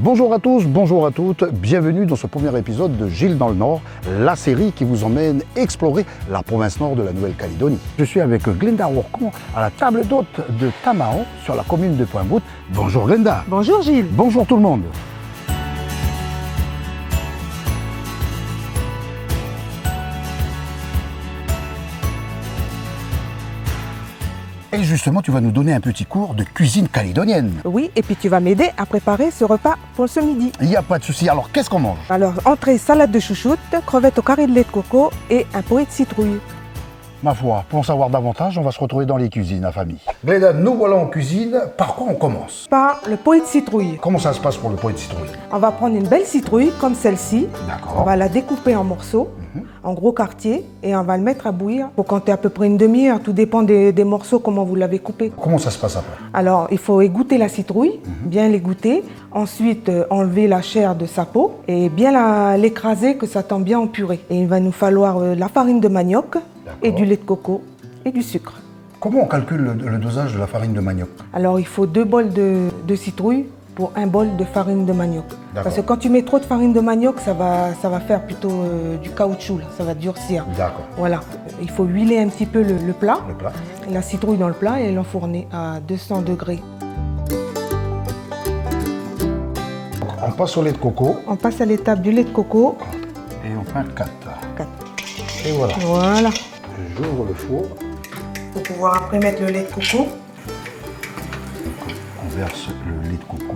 Bonjour à tous, bonjour à toutes, bienvenue dans ce premier épisode de Gilles dans le Nord, la série qui vous emmène explorer la province nord de la Nouvelle-Calédonie. Je suis avec Glenda Rourcon à la table d'hôte de Tamaon sur la commune de Pointe-Boute. Bonjour Glenda. Bonjour Gilles. Bonjour tout le monde. Et justement, tu vas nous donner un petit cours de cuisine calédonienne. Oui, et puis tu vas m'aider à préparer ce repas pour ce midi. Il n'y a pas de souci. Alors, qu'est-ce qu'on mange? Alors, entrée, salade de chouchoute, crevettes au carré de lait de coco et un pot de citrouille. Ma foi, pour en savoir davantage, on va se retrouver dans les cuisines, la famille. Glenda, nous voilà en cuisine. Par quoi on commence? Par le pot de citrouille. Comment ça se passe pour le pot de citrouille? On va prendre une belle citrouille comme celle-ci. D'accord. On va la découper en morceaux, en gros quartiers, et on va le mettre à bouillir pour compter à peu près une demi-heure. Tout dépend des morceaux, comment vous l'avez coupé. Comment ça se passe après? Alors, il faut égoutter la citrouille, bien l'égoutter. Ensuite, enlever la chair de sa peau et bien l'écraser, que ça tombe bien en purée. Et il va nous falloir la farine de manioc et du lait de coco et du sucre. Comment on calcule le dosage de la farine de manioc? Alors, il faut 2 bols de citrouille pour 1 bol de farine de manioc. Parce que quand tu mets trop de farine de manioc, ça va faire plutôt du caoutchouc, là. Ça va durcir. D'accord. Voilà. Il faut huiler un petit peu le plat. Le plat. La citrouille dans le plat et l'enfourner à 200 degrés. On passe au lait de coco. On passe à l'étape du lait de coco. Et on fait 4. 4. Et voilà. Voilà. J'ouvre le four. Pour pouvoir après mettre le lait de coco. On verse le lait de coco.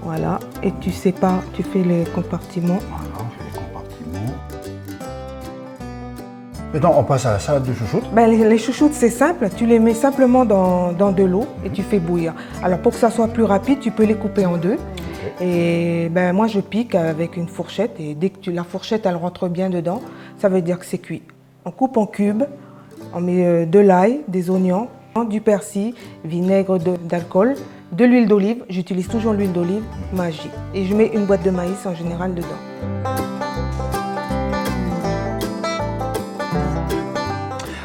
Voilà. Et tu sépares, tu fais les compartiments. Voilà, on fait les compartiments. Maintenant, on passe à la salade de chouchoute. Ben, les chouchoutes, c'est simple. Tu les mets simplement dans de l'eau et tu fais bouillir. Alors, pour que ça soit plus rapide, tu peux les couper en deux. Et ben, moi, je pique avec une fourchette. Et dès que la fourchette, elle rentre bien dedans, ça veut dire que c'est cuit. On coupe en cubes. On met de l'ail, des oignons, du persil, vinaigre d'alcool, de l'huile d'olive. J'utilise toujours l'huile d'olive, magie. Et je mets une boîte de maïs en général dedans.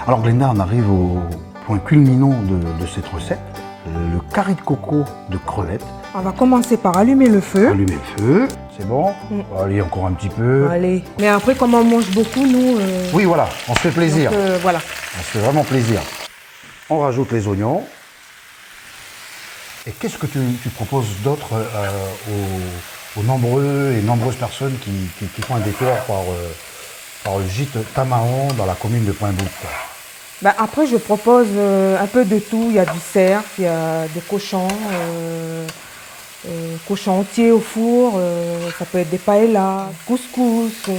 Alors Glenda, on arrive au point culminant de cette recette, le carré de coco de crevettes. On va commencer par allumer le feu. Allumer le feu, c'est bon. Allez, encore un petit peu. Allez. Mais après, comme on mange beaucoup, nous... Oui, voilà, on se fait plaisir. donc, voilà. On se fait vraiment plaisir. On rajoute les oignons. Et qu'est-ce que tu proposes d'autre aux nombreux et nombreuses personnes qui font un détour par le gîte Tamaon dans la commune de Pointe-Boute? Ben, après, je propose un peu de tout. Il y a du cerf, il y a des cochons, cochons entiers au four, ça peut être des paellas, couscous,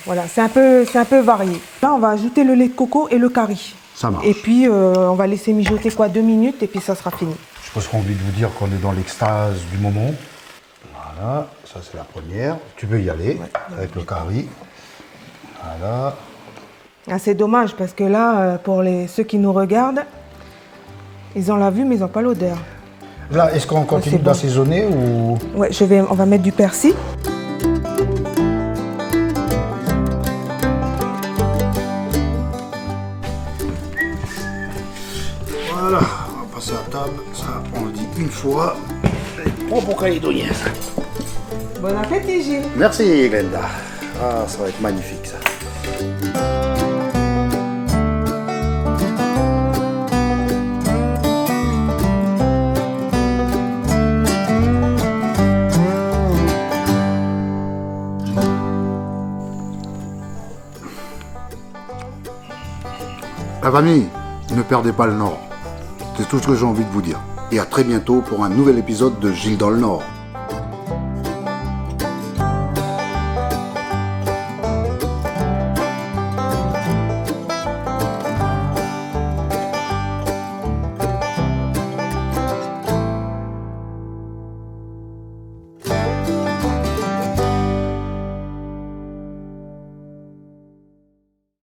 voilà, c'est un peu varié. Là, on va ajouter le lait de coco et le curry. Ça marche. Et puis, on va laisser mijoter 2 minutes et puis ça sera fini. Je pense qu'on a envie de vous dire qu'on est dans l'extase du moment. Voilà, ça c'est la première. Tu peux y aller avec le curry. Voilà. Ah, c'est dommage parce que là, pour ceux qui nous regardent, ils ont la vue mais ils n'ont pas l'odeur. Là, est-ce qu'on continue d'assaisonner ou... Ouais, on va mettre du persil. Voilà, on va passer à table. Ça, on le dit une fois. C'est propre aux Calédoniens, ça. Bon appétit, Gilles. Merci, Glenda. Ah, ça va être magnifique, ça. La famille, ne perdez pas le Nord. C'est tout ce que j'ai envie de vous dire. Et à très bientôt pour un nouvel épisode de Gilles dans le Nord.